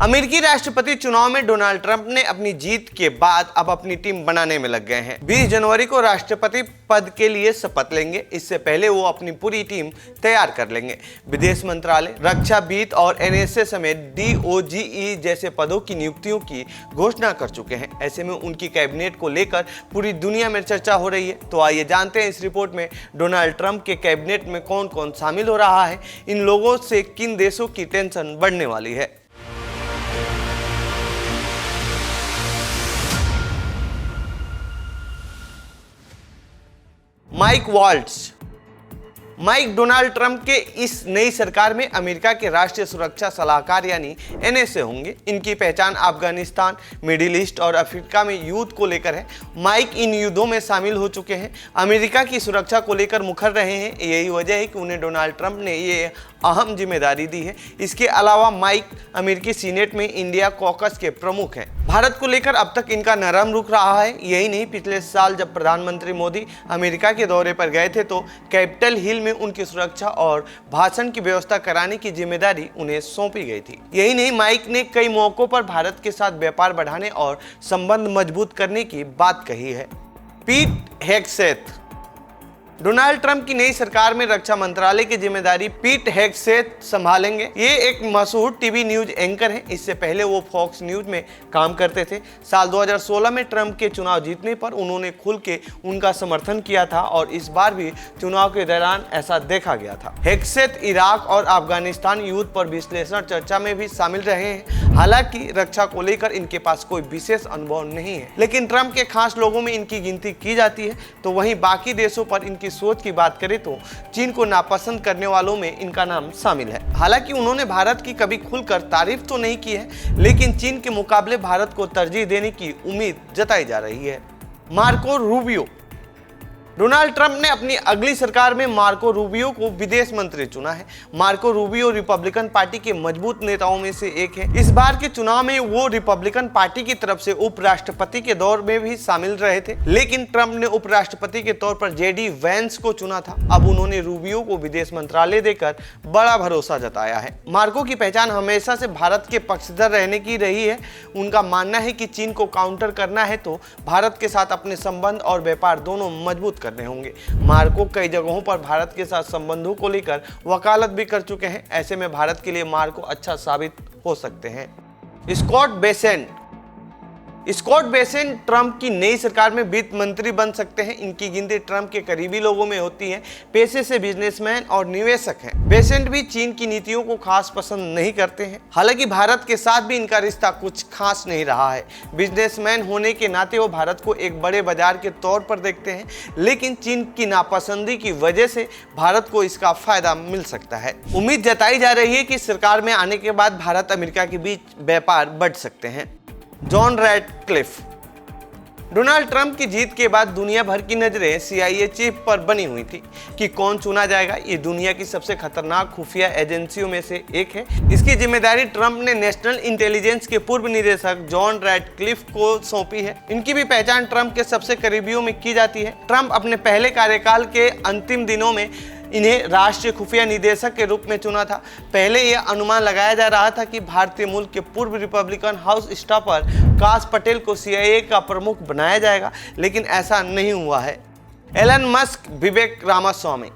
अमेरिकी राष्ट्रपति चुनाव में डोनाल्ड ट्रंप ने अपनी जीत के बाद अब अपनी टीम बनाने में लग गए हैं। 20 जनवरी को राष्ट्रपति पद के लिए शपथ लेंगे। इससे पहले वो अपनी पूरी टीम तैयार कर लेंगे। विदेश मंत्रालय, रक्षा वित्त और एनएसए समेत DOGE जैसे पदों की नियुक्तियों की घोषणा कर चुके हैं। ऐसे में उनकी कैबिनेट को लेकर पूरी दुनिया में चर्चा हो रही है। तो आइए जानते हैं इस रिपोर्ट में डोनाल्ड ट्रंप के कैबिनेट में कौन कौन शामिल हो रहा है, इन लोगों से किन देशों की टेंशन बढ़ने वाली है। Mike Waltz. Mike Donald Trump के इस नई सरकार में अमेरिका के राष्ट्रीय सुरक्षा सलाहकार यानी NSA होंगे। इनकी पहचान अफगानिस्तान, मिडिल ईस्ट और अफ्रीका में युद्ध को लेकर है। माइक इन युद्धों में शामिल हो चुके हैं, अमेरिका की सुरक्षा को लेकर मुखर रहे हैं। यही वजह है कि उन्हें डोनाल्ड ट्रंप ने ये अहम जिम्मेदारी दी है। इसके अलावा माइक अमेरिकी सीनेट में इंडिया कॉकस के प्रमुख हैं। भारत को लेकर अब तक इनका नरम रुख रहा है। यही नहीं, पिछले साल जब प्रधानमंत्री मोदी अमेरिका के दौरे पर गए थे तो कैपिटल हिल में उनकी सुरक्षा और भाषण की व्यवस्था कराने की जिम्मेदारी उन्हें सौंपी गई थी। यही नहीं, माइक ने कई मौकों पर भारत के साथ व्यापार बढ़ाने और संबंध मजबूत करने की बात कही है। पीट हेग्सेथ। डोनाल्ड ट्रंप की नई सरकार में रक्षा मंत्रालय की जिम्मेदारी पीट हेग्सेथ संभालेंगे। ये एक मशहूर टीवी न्यूज एंकर हैं। इससे पहले वो फॉक्स न्यूज में काम करते थे। साल 2016 में ट्रंप के चुनाव जीतने पर उन्होंने खुल के उनका समर्थन किया था और इस बार भी चुनाव के दौरान ऐसा देखा गया था। हेग्सेथ इराक और अफगानिस्तान युद्ध पर विश्लेषण चर्चा में भी शामिल रहे हैं। हालांकि रक्षा को लेकर इनके पास कोई विशेष अनुभव नहीं है, लेकिन ट्रंप के खास लोगों में इनकी गिनती की जाती है। तो वहीं बाकी देशों पर इनकी सोच की बात करें तो चीन को नापसंद करने वालों में इनका नाम शामिल है। हालांकि उन्होंने भारत की कभी खुलकर तारीफ तो नहीं की है, लेकिन चीन के मुकाबले भारत को तरजीह देने की उम्मीद जताई जा रही है। Marco Rubio. डोनाल्ड ट्रंप ने अपनी अगली सरकार में मार्को रूबियो को विदेश मंत्री चुना है। मार्को रूबियो रिपब्लिकन पार्टी के मजबूत नेताओं में से एक है। इस बार के चुनाव में वो रिपब्लिकन पार्टी की तरफ से उपराष्ट्रपति के दौर में भी शामिल रहे थे, लेकिन ट्रंप ने उपराष्ट्रपति के तौर पर JD वैंस को चुना था। अब उन्होंने रूबियो को विदेश मंत्रालय देकर बड़ा भरोसा जताया है। मार्को की पहचान हमेशा से भारत के पक्षधर रहने की रही है। उनका मानना है कि चीन को काउंटर करना है तो भारत के साथ अपने संबंध और व्यापार दोनों मजबूत करने होंगे। मार्को कई जगहों पर भारत के साथ संबंधों को लेकर वकालत भी कर चुके हैं। ऐसे में भारत के लिए मार्को अच्छा साबित हो सकते हैं। स्कॉट बेसेंट ट्रंप की नई सरकार में वित्त मंत्री बन सकते हैं। इनकी गिनती ट्रंप के करीबी लोगों में होती है। पेशे से बिजनेसमैन और निवेशक हैं। बेसेंट भी चीन की नीतियों को खास पसंद नहीं करते हैं। हालांकि भारत के साथ भी इनका रिश्ता कुछ खास नहीं रहा है। बिजनेसमैन होने के नाते वो भारत को एक बड़े बाजार के तौर पर देखते हैं, लेकिन चीन की नापसंदी की वजह से भारत को इसका फायदा मिल सकता है। उम्मीद जताई जा रही है कि सरकार में आने के बाद भारत अमेरिका के बीच व्यापार बढ़ सकते हैं। John Ratcliffe. डोनाल्ड ट्रंप की जीत के बाद दुनिया भर की नजरें CIA चीफ पर बनी हुई थी कि कौन चुना जाएगा। ये दुनिया की सबसे खतरनाक खुफिया एजेंसियों में से एक है। इसकी जिम्मेदारी ट्रंप ने नेशनल इंटेलिजेंस के पूर्व निदेशक जॉन रैटक्लिफ को सौंपी है। इनकी भी पहचान ट्रंप के सबसे करीबियों में की जाती है। ट्रंप अपने पहले कार्यकाल के अंतिम दिनों में इन्हें राष्ट्रीय खुफिया निदेशक के रूप में चुना था। पहले यह अनुमान लगाया जा रहा था कि भारतीय मूल के पूर्व रिपब्लिकन हाउस स्टाफर काश पटेल को CIA का प्रमुख बनाया जाएगा, लेकिन ऐसा नहीं हुआ है। एलन मस्क, विवेक रामास्वामी।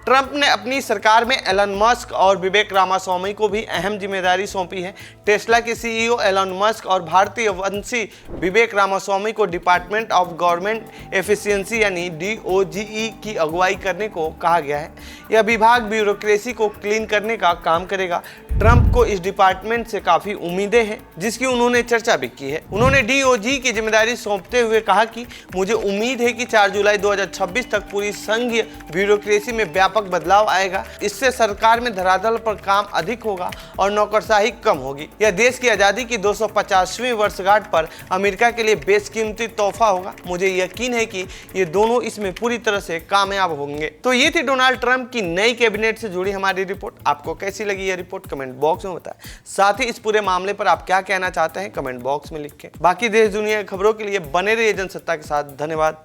ट्रंप ने अपनी सरकार में एलन मस्क और विवेक रामास्वामी को भी अहम जिम्मेदारी सौंपी है। टेस्ला के CEO एलन मस्क और भारतीय वंशी विवेक रामास्वामी को डिपार्टमेंट ऑफ गवर्नमेंट एफिशिएंसी यानी DOGE की अगुवाई करने को कहा गया है। यह विभाग ब्यूरोक्रेसी को क्लीन करने का काम करेगा। ट्रंप को इस डिपार्टमेंट से काफी उम्मीदें हैं, जिसकी उन्होंने चर्चा भी की है। उन्होंने DOGE की जिम्मेदारी सौंपते हुए कहा कि मुझे उम्मीद है कि 4 जुलाई 2026 तक पूरी संघीय ब्यूरोक्रेसी में व्यापक बदलाव आएगा। इससे सरकार में धरातल पर काम अधिक होगा और नौकरशाही कम होगी। यह देश की आजादी की 250वीं वर्षगांठ पर अमेरिका के लिए बेशकीमती तोहफा होगा। मुझे यकीन है कि ये दोनों इसमें पूरी तरह से कामयाब होंगे। तो ये थी डोनाल्ड ट्रंप की नई कैबिनेट से जुड़ी हमारी रिपोर्ट। आपको कैसी लगी यह रिपोर्ट कमेंट बॉक्स में बताएं। साथ ही इस पूरे मामले पर आप क्या कहना चाहते हैं कमेंट बॉक्स में लिखें। बाकी देश दुनिया की खबरों के लिए बने रहिए जनसत्ता के साथ। धन्यवाद।